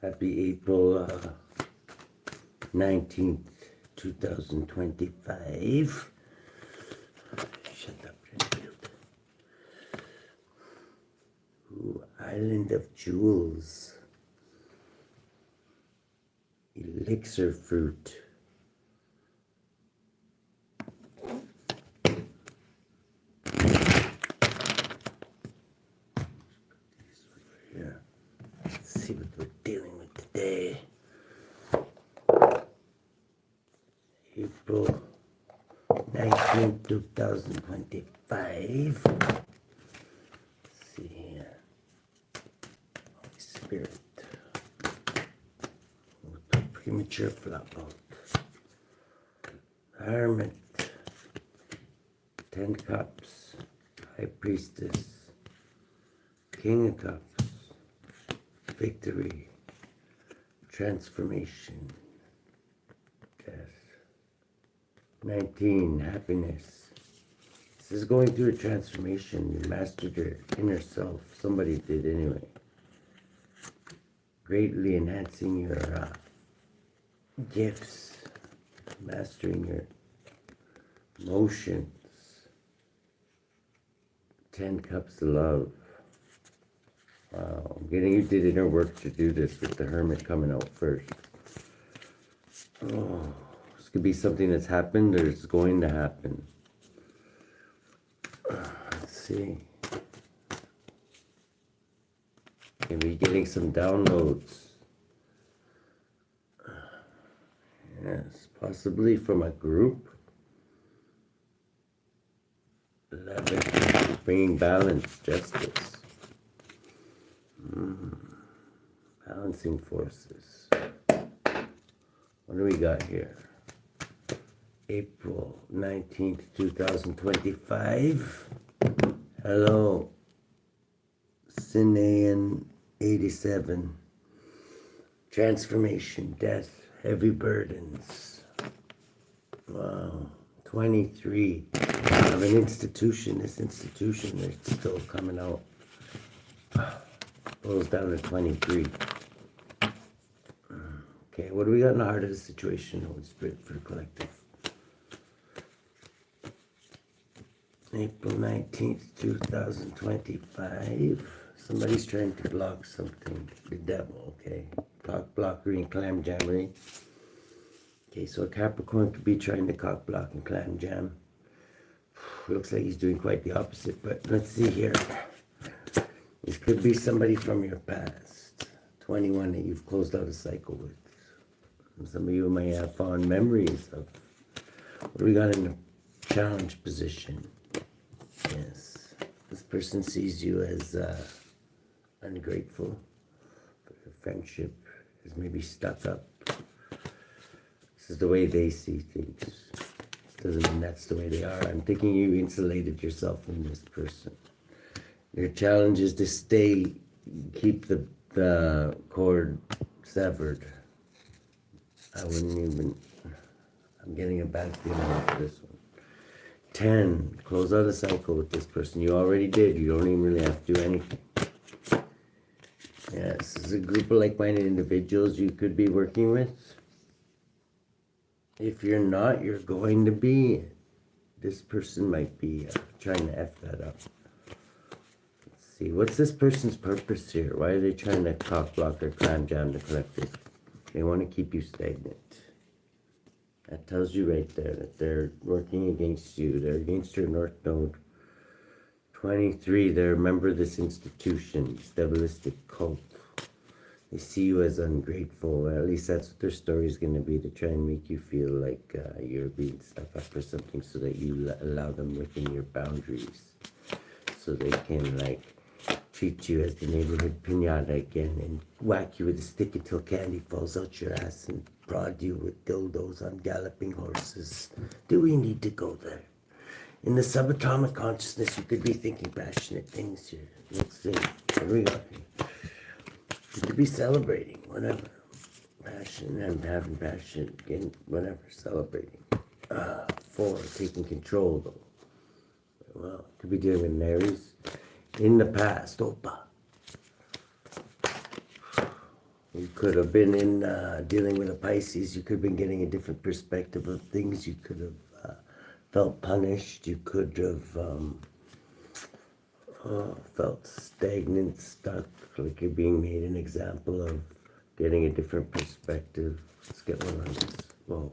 Happy April 19th, 2025. Shut up, Renfield. Ooh, Island of Jewels. Elixir fruit. Let's see what we're dealing with today. April 19th, 2025. Let's see here. Holy Spirit. Premature flop out. Hermit. 10 cups. High Priestess. King of Cups. Victory. Transformation. Death. 19. Happiness. This is going through a transformation. You mastered your inner self. Somebody did anyway. Greatly enhancing your gifts. Mastering your emotions. 10 cups of love. Wow, I'm getting you did inner work to do this with the Hermit coming out first. Oh, this could be something that's happened or it's going to happen. Let's see. Maybe getting some downloads. Yes, possibly from a group. 11. Bringing balance, justice. Balancing forces. What do we got here? April 19th, 2025. Hello. Sinean 87. Transformation, death, heavy burdens. Wow. 23. Of an institution. This institution, it's still coming out. Goes down to 23. Okay, what do we got in the heart of the situation, Holy Spirit, for the collective? April 19th, 2025. Somebody's trying to block something. The devil, okay. Cock blockery and clam jammery. Okay, so a Capricorn could be trying to cock block and clam jam. Looks like he's doing quite the opposite, but let's see here. This could be somebody from your past. 21 that you've closed out a cycle with. And some of you may have fond memories of. What do we got in the challenge position? Yes. This person sees you as ungrateful. Your friendship is maybe stuck up. This is the way they see things. Doesn't mean that's the way they are. I'm thinking you insulated yourself from this person. Your challenge is to keep the cord severed. I wouldn't even, I'm getting a bad feeling for this one. 10, close out a cycle with this person. You already did. You don't even really have to do anything. Yes, this is a group of like-minded individuals you could be working with. If you're not, you're going to be. This person might be trying to F that up. See, what's this person's purpose here? Why are they trying to cock block or clam jam the collective? They want to keep you stagnant. That tells you right there that they're working against you. They're against your North Node. 23, they're a member of this institution, this devilistic cult. They see you as ungrateful. At least that's what their story is going to be, to try and make you feel like you're being stuck up for something so that you allow them within your boundaries. So they can, like, treat you as the neighborhood pinata again and whack you with a stick until candy falls out your ass and prod you with dildos on galloping horses. Do we need to go there? In the subatomic consciousness, you could be thinking passionate things here. Let's see. What do we got here? You could be celebrating, whatever. Passion, and having passion, again, whatever, celebrating. 4, taking control, though. Well, could be dealing with Marys. In the past, Opa. could have been in dealing with a Pisces. You could have been getting a different perspective of things. You could have felt punished. You could have felt stagnant, stuck, like you're being made an example of, getting a different perspective. Let's get one on this. Whoa,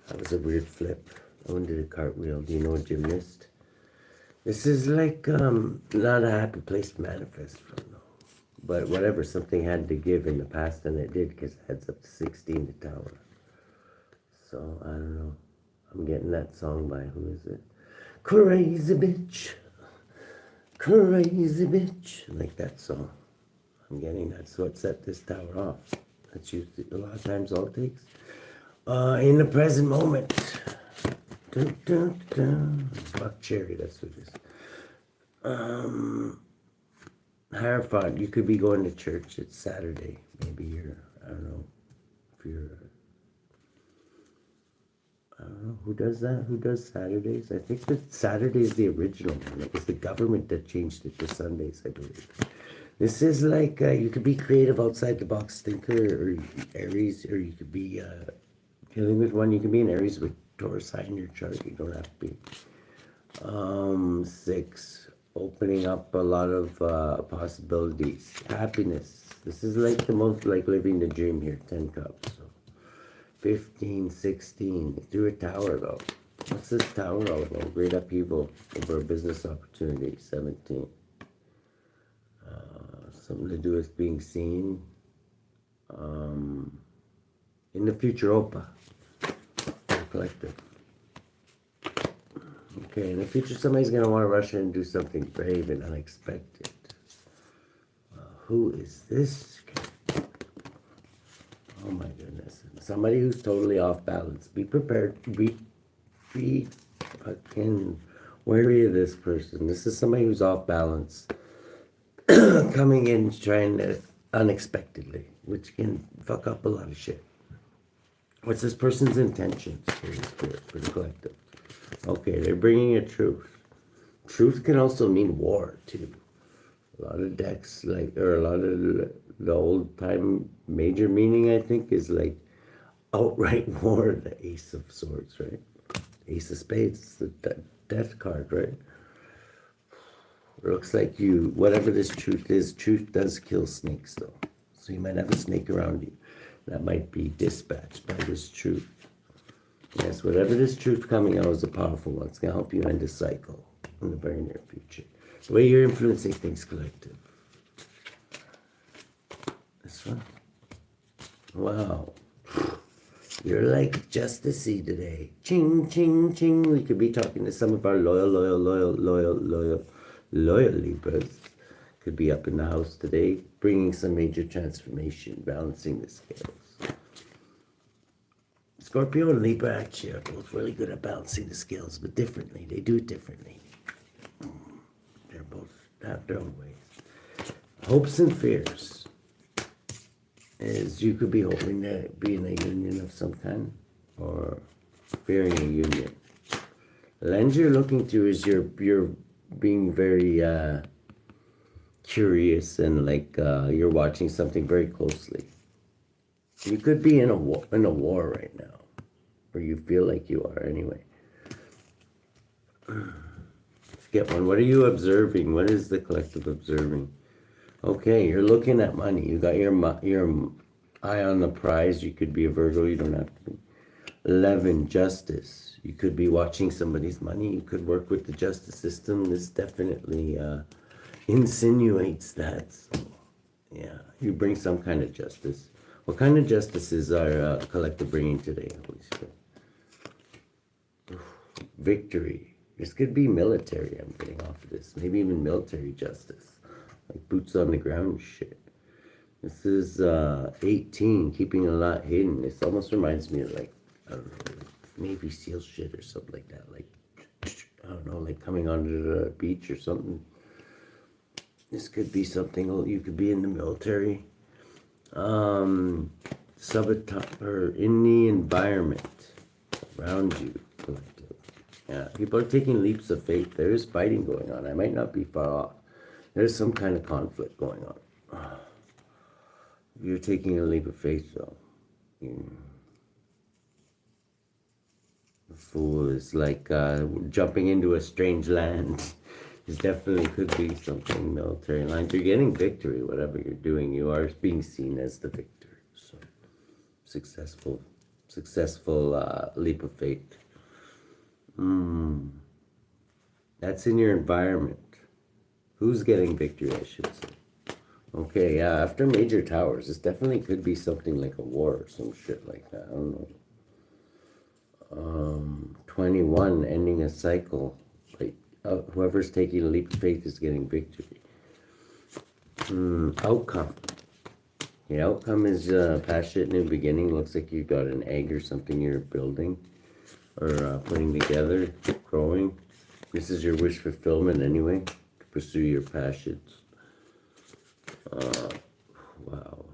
that was a weird flip. I one did a cartwheel. Do you know a gymnast? This is like not a happy place to manifest from, though. But whatever, something had to give in the past, and it did, because it heads up to 16, the tower. So, I don't know. I'm getting that song by, who is it? Crazy bitch. Crazy bitch. I like that song. I'm getting that. So what set this tower off? That's usually a lot of times all it takes. In the present moment. Dun, dun, dun. Buck Cherry, that's what it is. Hierophant, you could be going to church. It's Saturday. Maybe you're, I don't know, if you're, I don't know, who does that? Who does Saturdays? I think that Saturday is the original one. It was the government that changed it to Sundays, I believe. This is like, you could be creative, outside the box thinker, or Aries, or you could be dealing with one. You can be an Aries with Taurus high in your chart. You don't have to be. 6, opening up a lot of possibilities. Happiness. This is like the most like living the dream here. 10 cups. So 15, 16. Through a tower though. What's this tower all about? Great upheaval over a business opportunity. 17. Something to do with being seen. In the future, Opa. Collective. Okay, in the future, somebody's going to want to rush in and do something brave and unexpected. Who is this guy? Oh my goodness. Somebody who's totally off balance. Be prepared. Be fucking wary of this person. This is somebody who's off balance. Coming in trying to unexpectedly, which can fuck up a lot of shit. What's this person's intentions for the spirit, for the collective? Okay, they're bringing a truth. Truth can also mean war, too. A lot of decks, like, or a lot of the old time major meaning, I think, is like outright war, the Ace of Swords, right? Ace of Spades, the death card, right? It looks like you, whatever this truth is, truth does kill snakes, though. So you might have a snake around you. That might be dispatched by this truth. Yes, whatever this truth coming out is a powerful one. It's going to help you end a cycle in the very near future. The way you're influencing things, collective. This one. Wow. You're like Justice-y today. Ching, ching, ching. We could be talking to some of our loyal Libras. Could be up in the house today, bringing some major transformation, balancing the scales. Scorpio and Libra actually are both really good at balancing the scales, but differently. They do it differently. They're both have their own ways. Hopes and fears is you could be hoping to be in a union of some kind, or fearing a union. Lens you're looking through is you're being very curious, and like you're watching something very closely. You could be in a war right now, or you feel like you are anyway. Let's get one. What are you observing? What is the collective observing? Okay, you're looking at money. You got your eye on the prize. You could be a Virgo. You don't have to be. 11, justice. You could be watching somebody's money. You could work with the justice system. This definitely insinuates that. So, yeah, you bring some kind of justice. What kind of justice is our collective bringing today, Holy Spirit? Victory. This could be military. I'm getting off of this. Maybe even military justice. Like boots on the ground shit. This is 18, keeping a lot hidden. This almost reminds me of like, I don't know, like Navy SEAL shit or something like that. Like, I don't know, like coming onto the beach or something. This could be something, you could be in the military. Sabotage, or in the environment around you, collective. Yeah, people are taking leaps of faith. There is fighting going on. I might not be far off. There's some kind of conflict going on. You're taking a leap of faith, though. The Fool is like jumping into a strange land. This definitely could be something military lines. You're getting victory, whatever you're doing. You are being seen as the victor. So successful leap of faith. That's in your environment. Who's getting victory, I should say. Okay, yeah, after major towers, this definitely could be something like a war or some shit like that. I don't know. 21, ending a cycle. Like, whoever's taking a leap of faith is getting victory. Outcome. The outcome is passionate new beginning. Looks like you got an egg or something you're building or putting together, growing. This is your wish fulfillment anyway, to pursue your passions. Wow.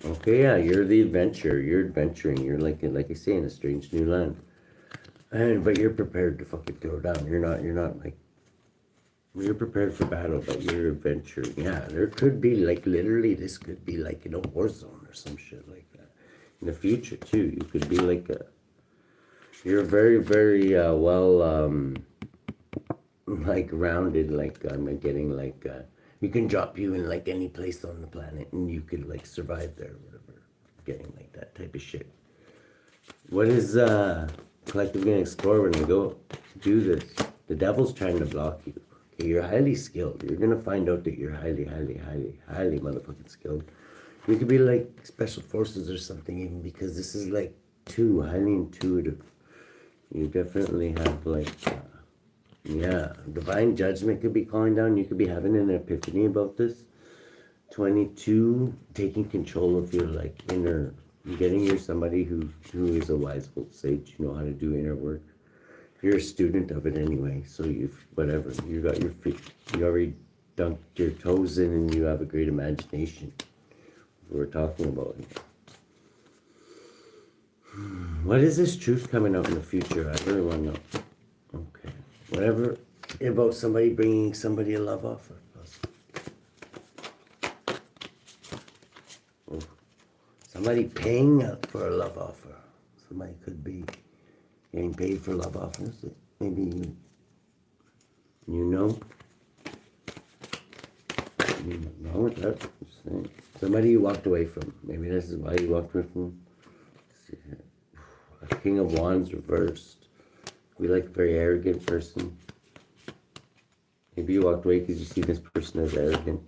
Okay, yeah, you're the adventurer. You're adventuring. You're like I say, in a strange new land. But you're prepared to fucking throw down. You're not like, you're prepared for battle, but you're adventuring. Yeah, there could be like, literally, this could be like in a war zone or some shit like that. In the future, too, you could be like you're very, very like rounded, like I'm getting like, you can drop you in like any place on the planet and you could like survive there or whatever. Getting like that type of shit. What is collective gonna explore when we go do this? The devil's trying to block you. Okay, you're highly skilled. You're gonna find out that you're highly motherfucking skilled. You could be like special forces or something even, because this is like too highly intuitive. You definitely have like yeah, divine judgment could be calling down. You could be having an epiphany about this. 22, taking control of your like inner, you're somebody who is a wise old sage. You know how to do inner work. You're a student of it anyway. So you've whatever, you got your feet, you already dunked your toes in, and you have a great imagination. We're talking about here. What is this truth coming out in the future? I really want to know. Okay. Whatever about somebody bringing somebody a love offer. Oh. Somebody paying out for a love offer. Somebody could be getting paid for love offers. Maybe you know. You know what that? Just saying. Somebody you walked away from. Maybe this is why you walked away from. Let's see here. A King of Wands reversed. We like a very arrogant person. Maybe you walked away because you see this person as arrogant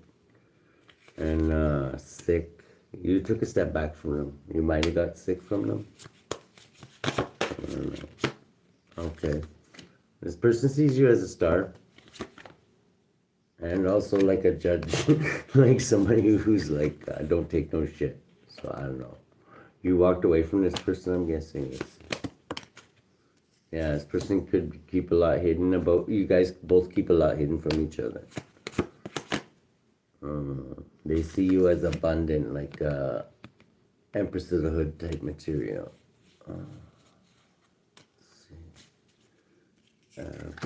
and sick. You took a step back from them. You might have got sick from them. I don't know. Okay. This person sees you as a star. And also like a judge. Like somebody who's like, don't take no shit. So I don't know. You walked away from this person, I'm guessing. Yeah, this person could keep a lot hidden about, you guys both keep a lot hidden from each other. They see you as abundant, like Empress of the Hood type material.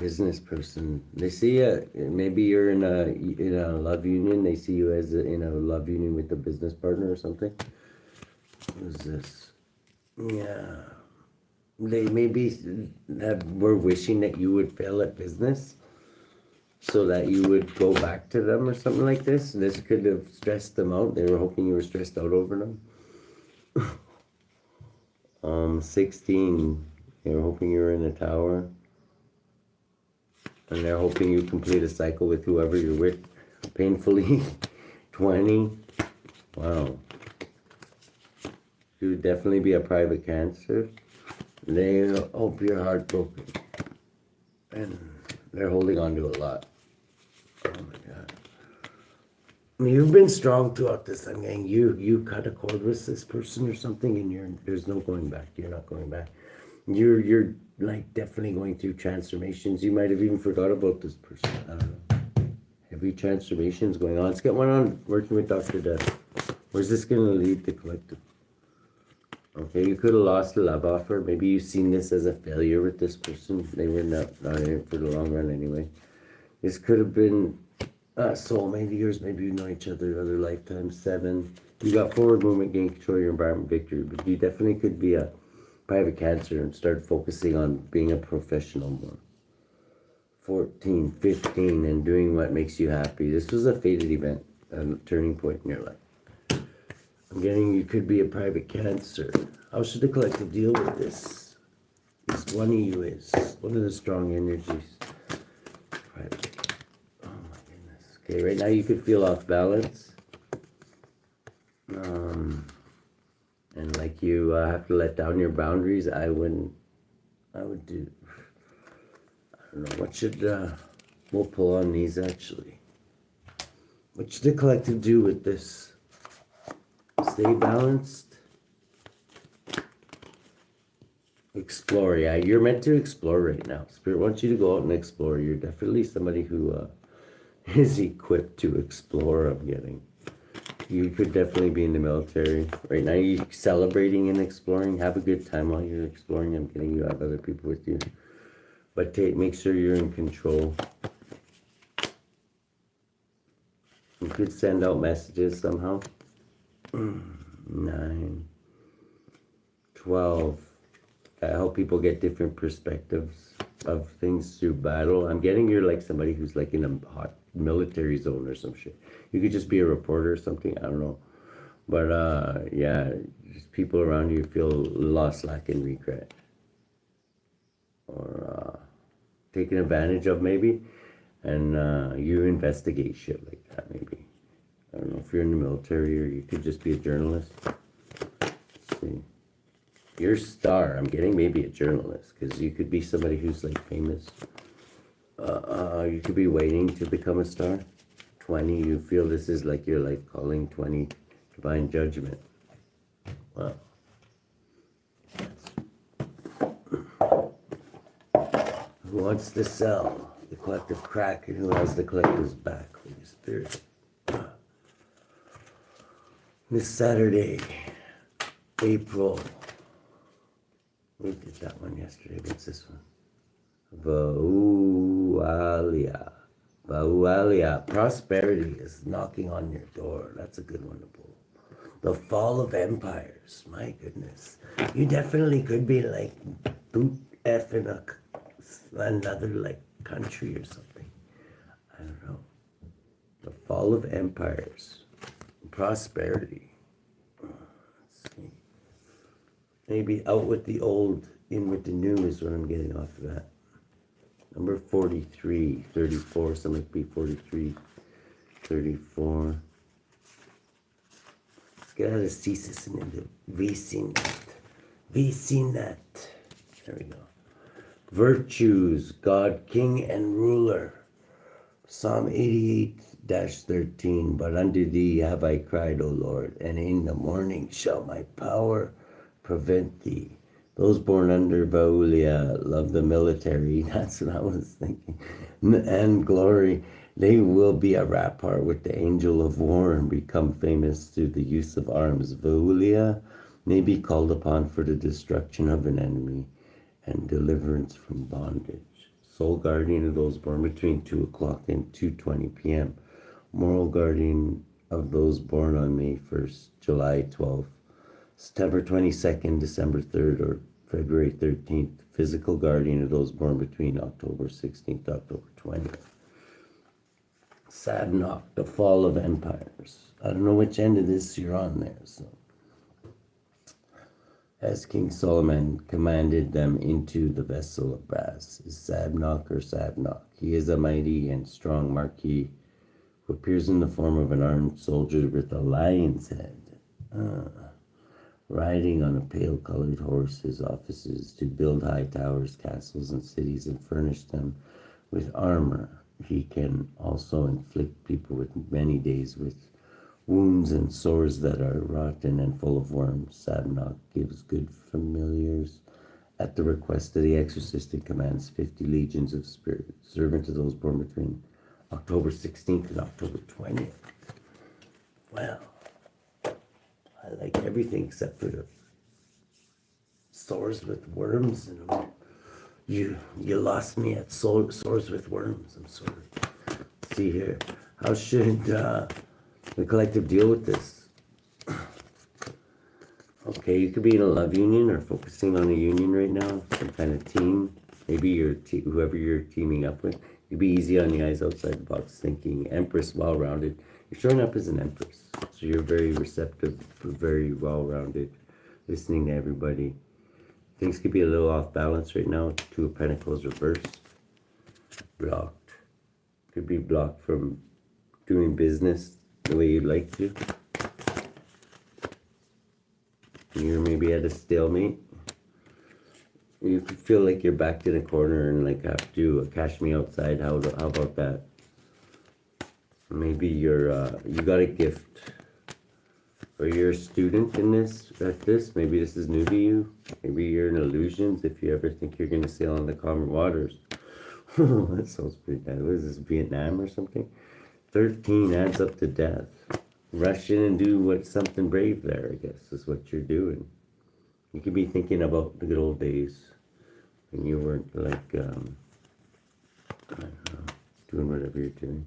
Business person. They see maybe you're in a love union. They see you as in a love union with a business partner or something. Who's this? Yeah. They maybe were wishing that you would fail at business so that you would go back to them or something like this. This could have stressed them out. They were hoping you were stressed out over them. 16, they were hoping you were in a tower. And they're hoping you complete a cycle with whoever you're with painfully. 20, wow. You would definitely be a private Cancer. They hope you're heartbroken. And they're holding on to a lot. Oh my God. You've been strong throughout this. I'm getting you cut a cord with this person or something, and there's no going back. You're not going back. You're like definitely going through transformations. You might have even forgot about this person. I don't know. Heavy transformations going on. Let's get one on working with Dr. Death. Where's this going to lead the collective? Okay, you could have lost a love offer. Maybe you've seen this as a failure with this person. They were not in it for the long run anyway. This could have been a soulmate of yours. Maybe you know each other other lifetimes. 7, You got forward movement, gain control of your environment, victory. But you definitely could be a private Cancer and start focusing on being a professional more. 14, 15, and doing what makes you happy. This was a fated event, a turning point in your life. I'm getting you could be a private Cancer. How should the collective deal with this? This one of you is. What are the strong energies? Private. Oh my goodness. Okay, right now you could feel off balance. And like you have to let down your boundaries. I would do, I don't know, what should, we'll pull on these actually. What should the collective do with this? Stay balanced. Explore, yeah, you're meant to explore right now. Spirit wants you to go out and explore. You're definitely somebody who is equipped to explore, I'm getting. You could definitely be in the military. Right now you're celebrating and exploring. Have a good time while you're exploring. I'm getting you have other people with you. But make sure you're in control. You could send out messages somehow. 9, 12. I hope people get different perspectives of things through battle. I'm getting you're like somebody who's like in a hot military zone or some shit. You could just be a reporter or something, I don't know. But yeah, just people around you feel lost, lack, and regret. Or taken advantage of maybe. And you investigate shit like that maybe. I don't know if you're in the military or you could just be a journalist. Let's see. Your star, I'm getting maybe a journalist, because you could be somebody who's like famous. You could be waiting to become a star. 20, you feel this is like your life calling. 20, divine judgment. Wow. Who wants to sell? The collective crack, and who has the collective's back? Holy Spirit. This Saturday, April. We did that one yesterday. What's this one? V3UALIAH. V3UALIAH. Prosperity is knocking on your door. That's a good one to pull. The fall of empires. My goodness. You definitely could be like boot F in another like country or something. I don't know. The fall of empires. Prosperity. Let's see. Maybe out with the old, in with the new is what I'm getting off of that. Number 43, 34, something like be 43, 34. Let's get out of thesis and into V3NET. V3NET. There we go. Virtues, God, King, and Ruler. Psalm 88-13. But unto thee have I cried, O Lord, and in the morning shall my power prevent thee. Those born under V3UALIAH love the military. That's what I was thinking. And glory. They will be a rapport with the angel of war and become famous through the use of arms. V3UALIAH may be called upon for the destruction of an enemy and deliverance from bondage. Soul guardian of those born between 2 o'clock and 2:20 p.m. Moral guardian of those born on May 1st, July 12th, September 22nd, December 3rd, or February 13th. Physical guardian of those born between October 16th to October 20th. SABNOCK, the fall of empires. I don't know which end of this you're on there. So, as King Solomon commanded them into the vessel of brass, is SABNOCK or SABNOCK. He is a mighty and strong marquis who appears in the form of an armed soldier with a lion's head. Riding on a pale-colored horse. His office is to build high towers, castles, and cities and furnish them with armor. He can also inflict people with many days with wounds and sores that are rotten and full of worms. SABNOCK gives good familiars at the request of the exorcist and commands 50 legions of spirits, servant to those born between October 16th and October 20th. Wow. I like everything except for the sores with worms. And you lost me at sores with worms. I'm sorry. Let's see here. How should the collective deal with this? Okay, you could be in a love union or focusing on a union right now, some kind of team. Maybe you're whoever you're teaming up with. You'd be easy on the eyes, outside the box thinking. Empress, well-rounded. You're showing up as an empress, so you're very receptive, very well-rounded, listening to everybody. Things could be a little off balance right now. Two of Pentacles reversed, blocked. Could be blocked from doing business the way you'd like to. You're maybe at a stalemate. You could feel like you're backed in a corner and like have to cash me outside. How about that? Maybe you got a gift, or you're a student in this at this. Maybe this is new to you. Maybe you're in illusions if you ever think you're gonna sail on the calmer waters. That sounds pretty bad. What is this, Vietnam or something? 13 adds up to death. Rush in and do something brave there, I guess, is what you're doing. You could be thinking about the good old days when you weren't like, I don't know, doing whatever you're doing.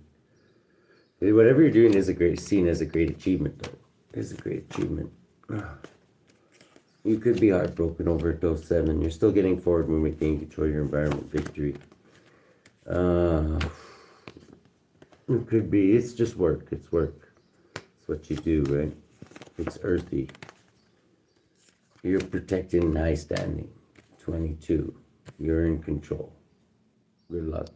Whatever you're doing is seen as a great achievement, though. It's a great achievement. You could be heartbroken over it, though, 7. You're still getting forward movement, gain control of your environment, victory. It could be, it's just work, it's work. It's what you do, right? It's earthy. You're protected and high standing. 22. You're in control. Good luck.